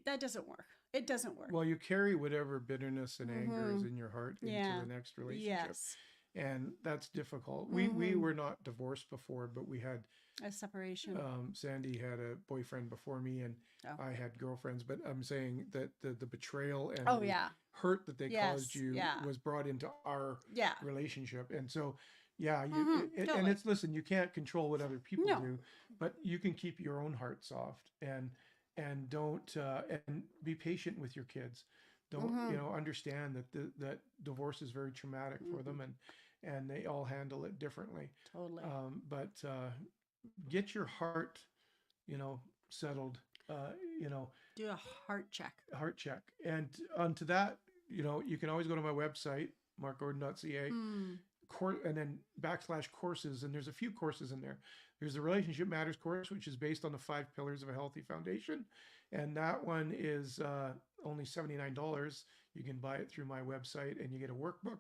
That doesn't work. It doesn't work. Well, you carry whatever bitterness and anger is in your heart into Yeah. the next relationship. Yes. And that's difficult. We were not divorced before, but we had A separation. Sandy had a boyfriend before me, and Oh. I had girlfriends. But I'm saying that the betrayal and Oh, the yeah. hurt that they Yes, caused you yeah. was brought into our Yeah. relationship. And so, yeah, and totally. it's, listen, you can't control what other people No. do, but you can keep your own heart soft and don't and be patient with your kids. Don't you know, understand that that divorce is very traumatic for them, and they all handle it differently. Totally. But get your heart, you know, settled. You know, Do a heart check. heart check. And onto that, you know, you can always go to my website, markgordon.ca, and then /courses. And there's a few courses in there. There's the Relationship Matters course, which is based on the 5 pillars of a healthy foundation. And that one is only $79. You can buy it through my website and you get a workbook.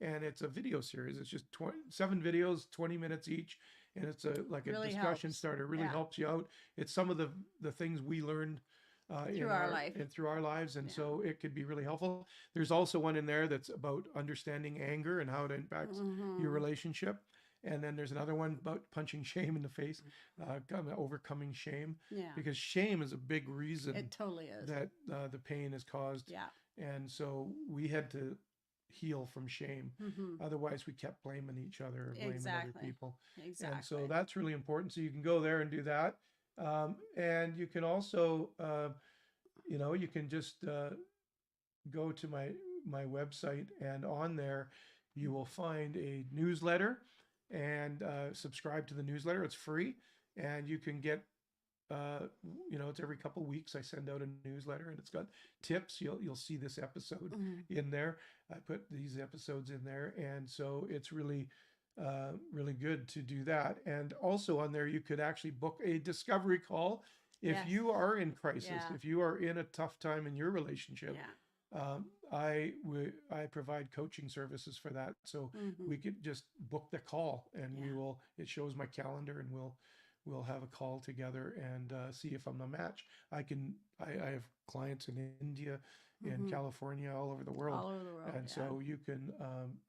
And it's a video series. It's just 7 videos, 20 minutes each. And it's like a Really discussion helps. starter. It really Yeah. helps you out. It's some of the things we learned Through our life. and through our lives. And Yeah. so it could be really helpful. There's also one in there that's about understanding anger and how it impacts your relationship. And then there's another one about punching shame in the face, overcoming shame, Yeah. because shame is a big reason It totally is. that the pain is caused. Yeah. And so we had to heal from shame. Otherwise, we kept blaming each other or blaming other Exactly. people. Exactly. And so that's really important. So you can go there and do that. And you can also, you know, you can just go to my website, and on there you will find a newsletter, and subscribe to the newsletter. It's free, and you can get you know, it's every couple weeks I send out a newsletter, and it's got tips. You'll see this episode in there. I put these episodes in there, and so it's really really good to do that. And also on there, you could actually book a discovery call if Yes. you are in crisis, Yeah. if you are in a tough time in your relationship. Yeah. I provide coaching services for that, so we could just book the call, and we Yeah. will. It shows my calendar, and we'll have a call together and see if I'm a match. I have clients in India, in California, all over the world, All over the world. and yeah. so you can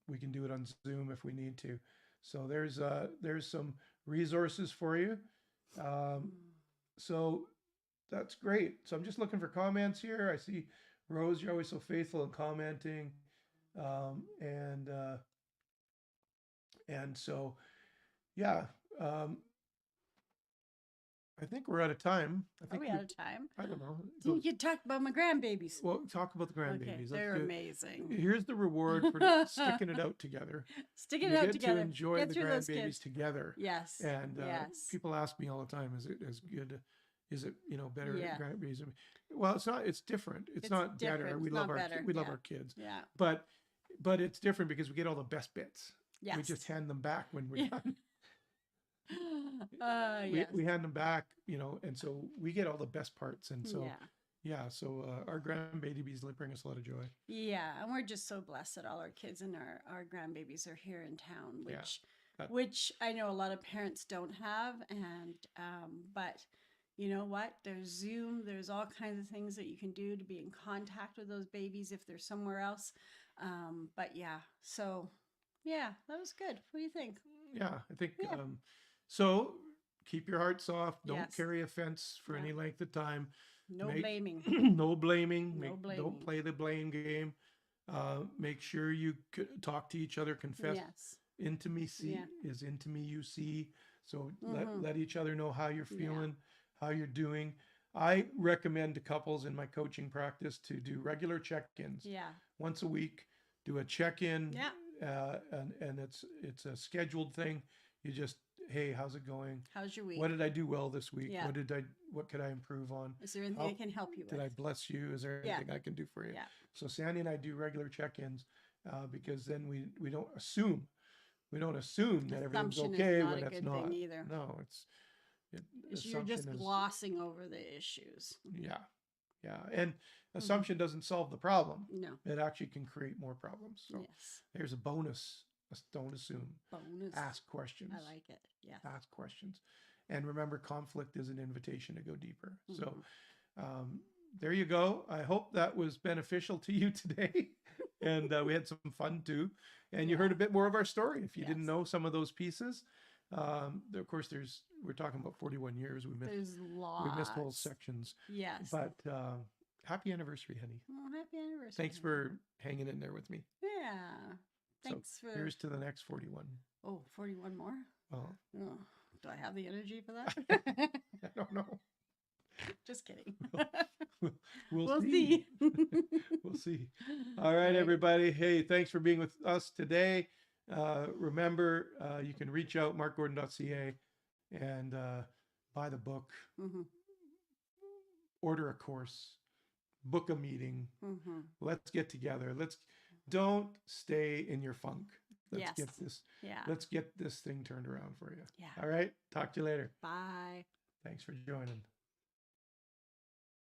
we can do it on Zoom if we need to. So there's some resources for you. So that's great. So I'm just looking for comments here. I see Rose, you're always so faithful in commenting, and so yeah. I think we're out of time. I Are think we out of time? I don't know. You could talk about my grandbabies. Well, talk about the Okay, grandbabies. they're Let's do it. amazing. Here's the reward for sticking it out together. Sticking You it out get together. to enjoy Get the through those grandbabies kids. together. Yes. And yes. people ask me all the time, is it as good? Is it, better Yeah. grandbabies? Well, it's not. It's different. It's not different. better. It's We not love our better. we love Yeah. our kids, Yeah. but it's different because we get all the best bits. Yes. We just hand them back when we're done. Yes. We hand them back, and so we get all the best parts. And so, yeah. so our grandbabies bring us a lot of joy. Yeah, and we're just so blessed that all our kids and our grandbabies are here in town, Yeah. which I know a lot of parents don't have, and but you know what? There's Zoom. There's all kinds of things that you can do to be in contact with those babies if they're somewhere else. But yeah, so yeah, that was good. What do you think? Yeah, I think Yeah. so. Keep your heart soft. Don't Yes. carry offense for any Yeah. length of time. No Make- blaming. No blaming. No blaming. Don't play the blame game. Make sure you talk to each other. Confess. Yes. Intimacy Yeah. is intimacy. So Mhm. let each other know how you're Yeah. feeling, how you're doing. I recommend to couples in my coaching practice to do regular check-ins. Yeah. Once a week. Do a check-in. Yeah. And it's a scheduled thing. You just, hey, how's it going? How's your week? What did I do well this week? Yeah. What could I improve on? Is there anything I can help you with? Did I bless you? Is there Yeah. anything I can do for you? Yeah. So Sandy and I do regular check-ins because then we don't assume. We don't assume that everything's Assumption okay is not when a it's good not. thing either. No, You're assumption just is- glossing over the issues. Yeah. And assumption doesn't solve the problem. No. It actually can create more problems. So Yes. there's a bonus. Don't assume. Bonus. Ask questions. I like it. Yeah. Ask questions. And remember, conflict is an invitation to go deeper. So there you go. I hope that was beneficial to you today. And we had some fun too. And you heard a bit more of our story. If you didn't Yes. know some of those pieces, of course, we're talking about 41 years. We There's lots. missed whole sections. Yes. But happy anniversary, honey. Well, happy anniversary. Thanks for hanging in there with me. Yeah. Thanks for. Here's to the next 41. Oh, 41 more? Well, Oh, do I have the energy for that? I don't know. Just kidding. We'll see. We'll see. All right, everybody. Hey, thanks for being with us today. Remember, you can reach out, markgordon.ca, and buy the book, Mm-hmm. order a course, book a meeting. Mm-hmm. Let's get together. Don't stay in your funk. Yes. Yeah. Let's get this thing turned around for you. Yeah. All right. Talk to you later. Bye. Thanks for joining.